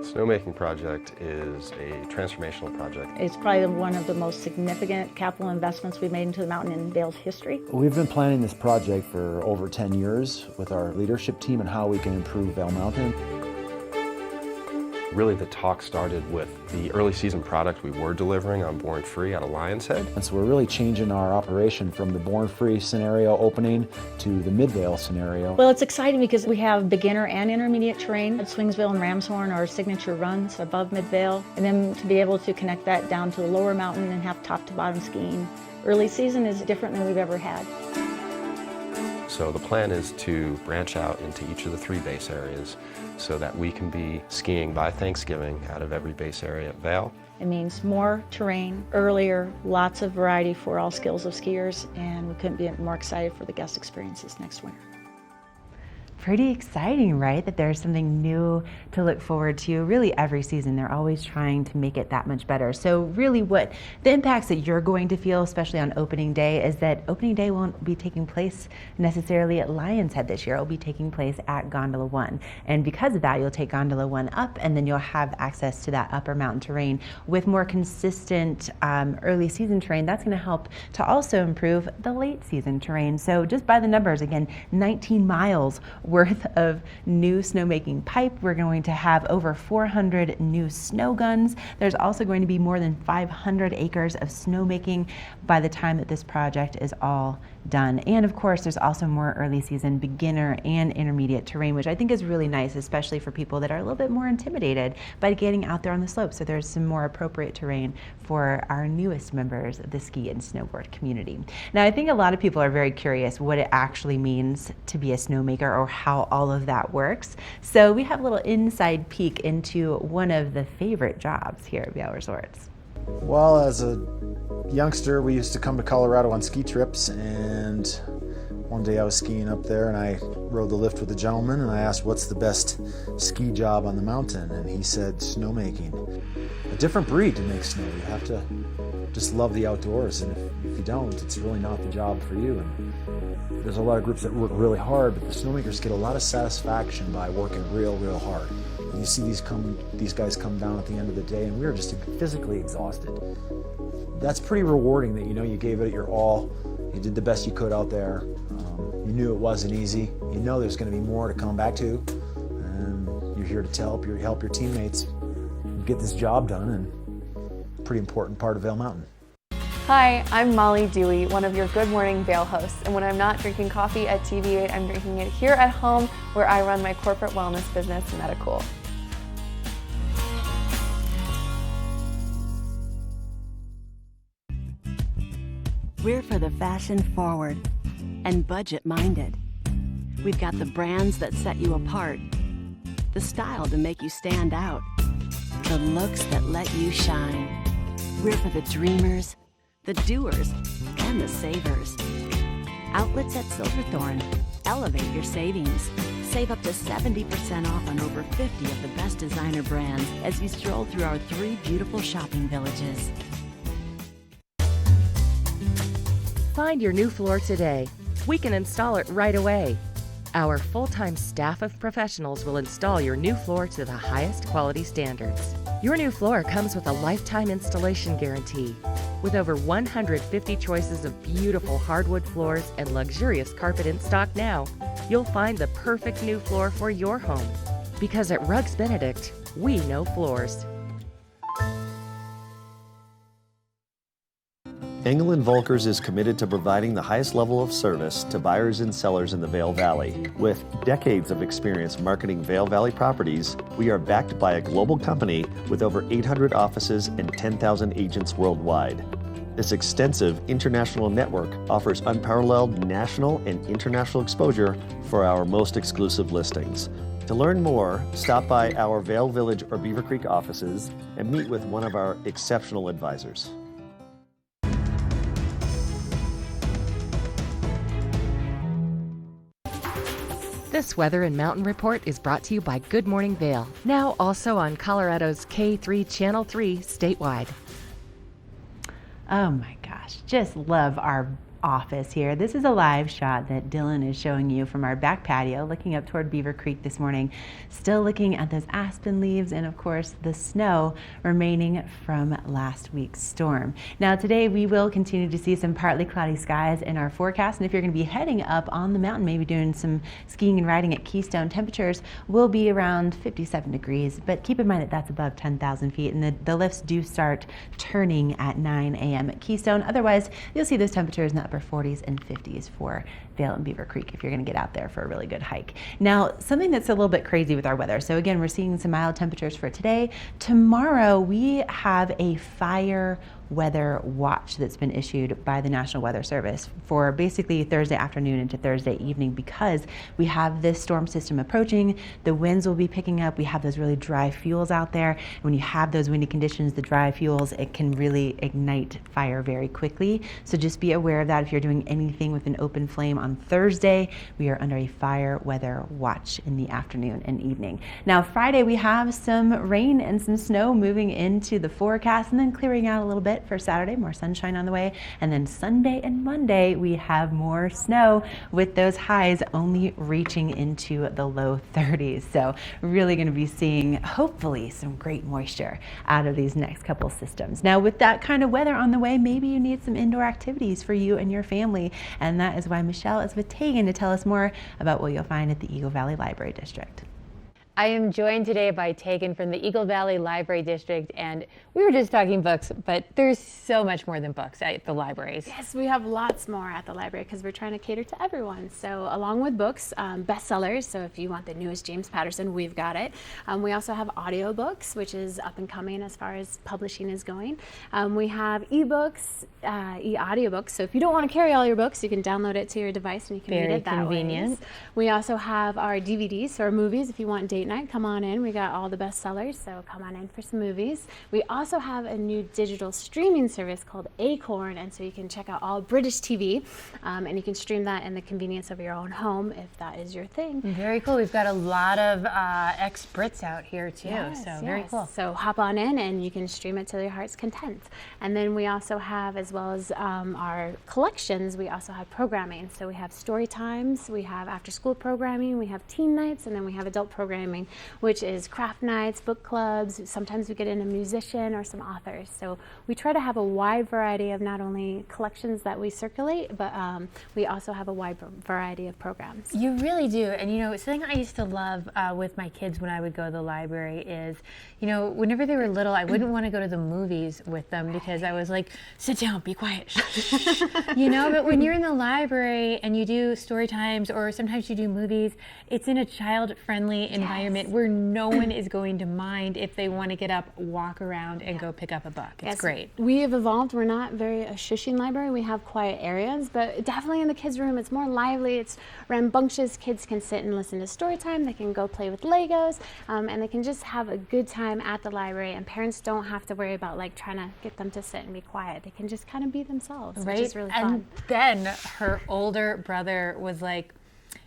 Snowmaking project is a transformational project. It's probably one of the most significant capital investments we've made into the mountain in Vail's history. We've been planning this project for over 10 years with our leadership team and how we can improve Vail Mountain. Really, the talk started with the early season product we were delivering on Born Free out of Lion's Head. And so we're really changing our operation from the Born Free scenario opening to the Mid-Vail scenario. Well, it's exciting because we have beginner and intermediate terrain. Swingsville and Ramshorn are signature runs above Mid-Vail, and then to be able to connect that down to the lower mountain and have top to bottom skiing. Early season is different than we've ever had. So the plan is to branch out into each of the 3 base areas so that we can be skiing by Thanksgiving out of every base area at Vail. It means more terrain, earlier, lots of variety for all skills of skiers, and we couldn't be more excited for the guest experiences next winter. Pretty exciting, right? That there's something new to look forward to. Really every season, they're always trying to make it that much better. So really what the impacts that you're going to feel, especially on opening day, is that opening day won't be taking place necessarily at Lion's Head this year. It'll be taking place at Gondola 1. And because of that, you'll take Gondola 1 up, and then you'll have access to that upper mountain terrain with more consistent early season terrain. That's going to help to also improve the late season terrain. So just by the numbers, again, 19 miles worth of new snowmaking pipe. We're going to have over 400 new snow guns. There's also going to be more than 500 acres of snowmaking by the time that this project is all done. And of course, there's also more early season beginner and intermediate terrain, which I think is really nice, especially for people that are a little bit more intimidated by getting out there on the slopes. So there's some more appropriate terrain for our newest members of the ski and snowboard community. Now, I think a lot of people are very curious what it actually means to be a snowmaker or how all of that works. So we have a little inside peek into one of the favorite jobs here at Vail Resorts. Well, as a youngster, we used to come to Colorado on ski trips, and one day I was skiing up there and I rode the lift with a gentleman and I asked, what's the best ski job on the mountain? And he said, snowmaking. A different breed to make snow. You have to just love the outdoors, and if you don't, it's really not the job for you. And there's a lot of groups that work really hard, but the snowmakers get a lot of satisfaction by working real hard. And you see these guys come down at the end of the day, and we are just physically exhausted. That's pretty rewarding that you know you gave it your all, you did the best you could out there, you knew it wasn't easy, you know there's going to be more to come back to, and you're here to help your teammates get this job done, and pretty important part of Vail Mountain. Hi, I'm Molly Dewey, one of your Good Morning Vail hosts, and when I'm not drinking coffee at TV8, I'm drinking it here at home where I run my corporate wellness business, Medicool. We're for the fashion forward and budget minded. We've got the brands that set you apart, the style to make you stand out, the looks that let you shine. We're for the dreamers, the doers, and the savers. Outlets at Silverthorne. Elevate your savings. Save up to 70% off on over 50 of the best designer brands as you stroll through our 3 beautiful shopping villages. Find your new floor today. We can install it right away. Our full-time staff of professionals will install your new floor to the highest quality standards. Your new floor comes with a lifetime installation guarantee. With over 150 choices of beautiful hardwood floors and luxurious carpet in stock now, you'll find the perfect new floor for your home. Because at Rugs Benedict, we know floors. Engel & Volkers is committed to providing the highest level of service to buyers and sellers in the Vail Valley. With decades of experience marketing Vail Valley properties, we are backed by a global company with over 800 offices and 10,000 agents worldwide. This extensive international network offers unparalleled national and international exposure for our most exclusive listings. To learn more, stop by our Vail Village or Beaver Creek offices and meet with one of our exceptional advisors. This Weather and Mountain Report is brought to you by Good Morning Vail, now also on Colorado's K3 Channel 3 statewide. Oh my gosh, just love our office here. This is a live shot that Dylan is showing you from our back patio, looking up toward Beaver Creek this morning, still looking at those aspen leaves and of course the snow remaining from last week's storm. Now today we will continue to see some partly cloudy skies in our forecast, and if you're going to be heading up on the mountain, maybe doing some skiing and riding at Keystone, temperatures will be around 57 degrees, but keep in mind that that's above 10,000 feet and the lifts do start turning at 9 a.m. at Keystone. Otherwise, you'll see those temperatures in the upper 40s and 50s for Vail and Beaver Creek if you're going to get out there for a really good hike. Now, something that's a little bit crazy with our weather. So again, we're seeing some mild temperatures for today. Tomorrow, we have a fire weather watch that's been issued by the National Weather Service for basically Thursday afternoon into Thursday evening, because we have this storm system approaching. The winds will be picking up. We have those really dry fuels out there. When you have those windy conditions, the dry fuels, it can really ignite fire very quickly. So just be aware of that. If you're doing anything with an open flame on Thursday, we are under a fire weather watch in the afternoon and evening. Now Friday, we have some rain and some snow moving into the forecast and then clearing out a little bit for Saturday, more sunshine on the way. And then Sunday and Monday, we have more snow with those highs only reaching into the low 30s. So really going to be seeing hopefully some great moisture out of these next couple systems. Now with that kind of weather on the way, maybe you need some indoor activities for you and your family. And that is why Michelle is with Tegan to tell us more about what you'll find at the Eagle Valley Library District. I am joined today by Tegan from the Eagle Valley Library District, and we were just talking books, but there's so much more than books at the libraries. Yes, we have lots more at the library because we're trying to cater to everyone. So along with books, bestsellers, so if you want the newest James Patterson, we've got it. We also have audiobooks, which is up and coming as far as publishing is going. We have ebooks, e-audiobooks, so if you don't want to carry all your books, you can download it to your device and you can read it that way. Very convenient. We also have our DVDs, so our movies, if you want date night, come on in. We got all the bestsellers, so come on in for some movies. We also have a new digital streaming service called Acorn, and so you can check out all British TV, and you can stream that in the convenience of your own home if that is your thing. Very cool. We've got a lot of ex-Brits out here too, very cool. So hop on in and you can stream it to your heart's content. And then we also have, as well as our collections, we also have programming. So we have story times, we have after school programming, we have teen nights, and then we have adult programming, which is craft nights, book clubs. Sometimes we get in a musician or some authors. So we try to have a wide variety of not only collections that we circulate, but we also have a wide variety of programs. You really do. And you know, something I used to love with my kids when I would go to the library is, you know, whenever they were little, I wouldn't want to go to the movies with them because I was like, sit down, be quiet. You know, but when you're in the library and you do story times or sometimes you do movies, it's in a child-friendly environment where no one is going to mind if they want to get up, walk around, and go pick up a book. It's great. We have evolved. We're not very a shushing library. We have quiet areas, but definitely in the kids' room, it's more lively. It's rambunctious. Kids can sit and listen to story time. They can go play with Legos, and they can just have a good time at the library. And parents don't have to worry about like trying to get them to sit and be quiet. They can just kind of be themselves, which is really fun. And then her older brother was like,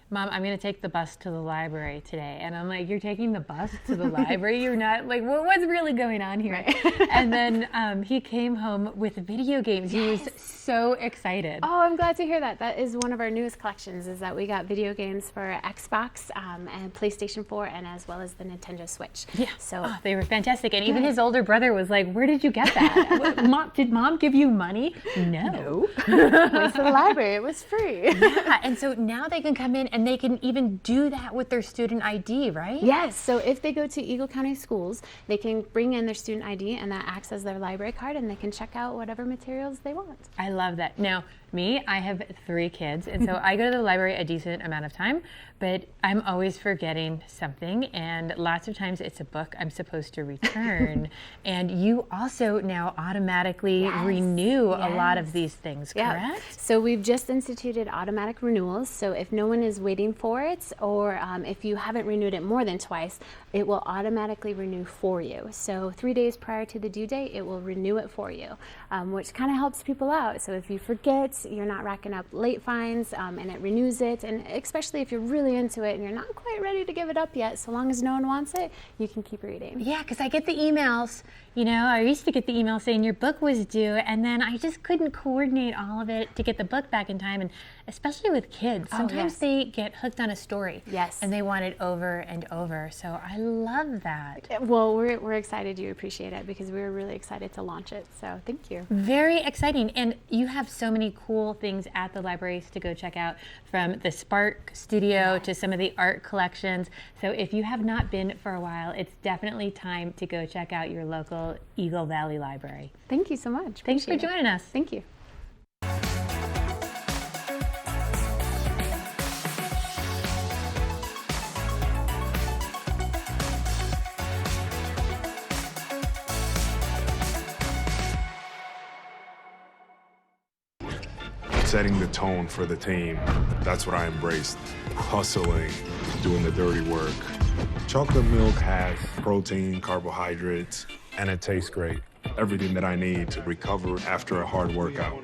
Mom, I'm going to take the bus to the library today. And I'm like, you're taking the bus to the library? You're not, like, what's really going on here? Right. And then he came home with video games. He was so excited. Oh, I'm glad to hear that. That is one of our newest collections, is that we got video games for Xbox and PlayStation 4 and as well as the Nintendo Switch. Yeah, so they were fantastic. And even his older brother was like, where did you get that? Did Mom give you money? No. Went to the library. It was free. Yeah, and so now they can come in and they can even do that with their student ID, right? Yes, so if they go to Eagle County Schools, they can bring in their student ID and that acts as their library card and they can check out whatever materials they want. I love that. Now, Me, I have 3 kids, and so I go to the library a decent amount of time, but I'm always forgetting something, and lots of times it's a book I'm supposed to return. And you also now automatically renew a lot of these things, correct? So we've just instituted automatic renewals. So if no one is waiting for it, or if you haven't renewed it more than twice, it will automatically renew for you. So 3 days prior to the due date, it will renew it for you, which kind of helps people out. So if you forget, you're not racking up late fines, and it renews it. And especially if you're really into it and you're not quite ready to give it up yet, so long as no one wants it, you can keep reading. Yeah, because I get the emails. You know, I used to get the email saying your book was due, and then I just couldn't coordinate all of it to get the book back in time. And especially with kids, sometimes they get hooked on a story. Yes. And they want it over and over. So I love that. Well, we're excited you appreciate it, because we were really excited to launch it. So thank you. Very exciting. And you have so many cool things at the libraries to go check out, from the Spark Studio to some of the art collections. So if you have not been for a while, it's definitely time to go check out your local Eagle Valley Library. Thank you so much. Thanks for Appreciate it. joining us. Thank you. Setting the tone for the team. That's what I embraced. Hustling, doing the dirty work. Chocolate milk has protein, carbohydrates, and it tastes great. Everything that I need to recover after a hard workout.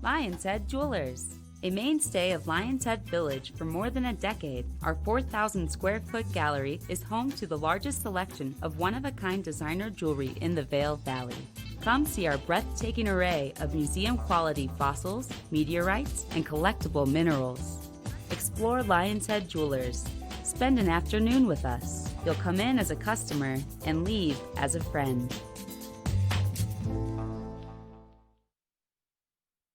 Lion's Head Jewelers. A mainstay of Lion's Head Village for more than a decade, our 4,000 square foot gallery is home to the largest selection of one-of-a-kind designer jewelry in the Vail Valley. Come see our breathtaking array of museum-quality fossils, meteorites, and collectible minerals. Explore Lion's Head Jewelers. Spend an afternoon with us. You'll come in as a customer and leave as a friend.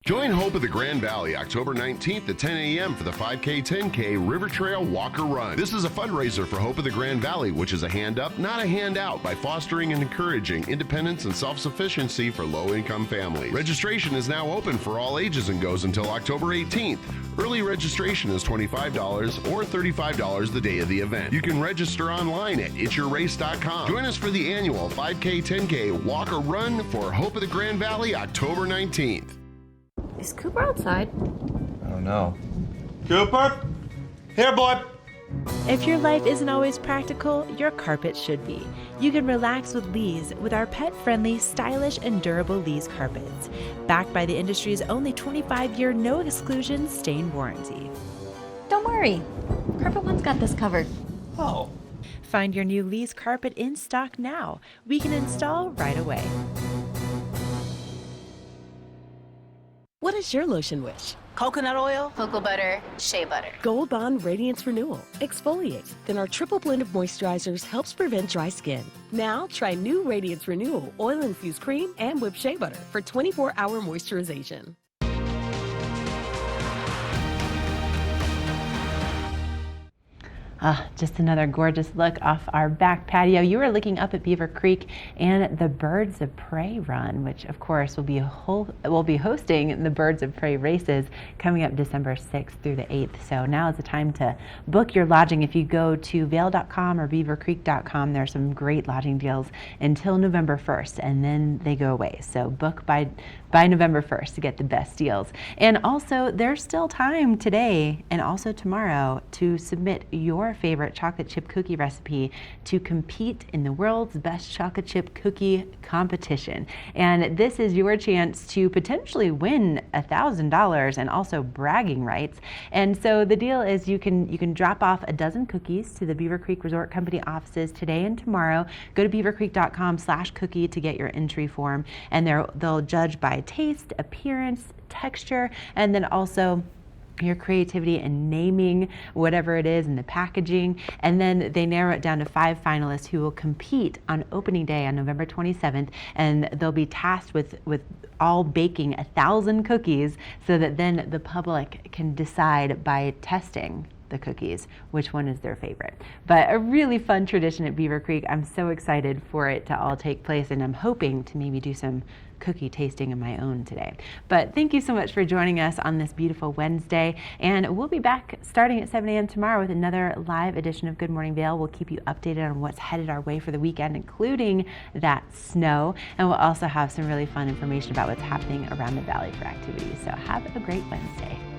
Join Hope of the Grand Valley October 19th at 10 a.m. for the 5K 10K River Trail Walker Run. This is a fundraiser for Hope of the Grand Valley, which is a hand up, not a handout, by fostering and encouraging independence and self-sufficiency for low-income families. Registration is now open for all ages and goes until October 18th. Early registration is $25 or $35 the day of the event. You can register online at itsyourrace.com. Join us for the annual 5K 10K Walker Run for Hope of the Grand Valley October 19th. Is Cooper outside? Oh no. Cooper? Here, boy. If your life isn't always practical, your carpet should be. You can relax with Lee's with our pet-friendly, stylish, and durable Lee's carpets. Backed by the industry's only 25-year no-exclusion stain warranty. Don't worry. Carpet One's got this covered. Oh. Find your new Lee's carpet in stock now. We can install right away. What is your lotion wish? Coconut oil, cocoa butter, shea butter. Gold Bond Radiance Renewal. Exfoliate. Then our triple blend of moisturizers helps prevent dry skin. Now try new Radiance Renewal oil-infused cream and whipped shea butter for 24-hour moisturization. Just another gorgeous look off our back patio. You are looking up at Beaver Creek and the Birds of Prey Run, which of course will be hosting the Birds of Prey races coming up December 6th through the 8th. So now is the time to book your lodging. If you go to vail.com or beavercreek.com, there are some great lodging deals until November 1st, and then they go away. So book by November 1st to get the best deals. And also, there's still time today and also tomorrow to submit your favorite chocolate chip cookie recipe to compete in the world's best chocolate chip cookie competition. And this is your chance to potentially win $1,000 and also bragging rights. And so the deal is you can drop off a dozen cookies to the Beaver Creek Resort Company offices today and tomorrow. Go to beavercreek.com/cookie to get your entry form, and they'll judge by taste, appearance, texture, and then also your creativity in naming whatever it is and the packaging. And then they narrow it down to 5 finalists who will compete on opening day on November 27th, and they'll be tasked with all baking 1,000 cookies so that then the public can decide by testing the cookies which one is their favorite. But a really fun tradition at Beaver Creek. I'm so excited for it to all take place, and I'm hoping to maybe do some cookie tasting of my own today. But thank you so much for joining us on this beautiful Wednesday, and we'll be back starting at 7 a.m. tomorrow with another live edition of Good Morning Vail. We'll keep you updated on what's headed our way for the weekend, including that snow, and we'll also have some really fun information about what's happening around the valley for activities. So have a great Wednesday.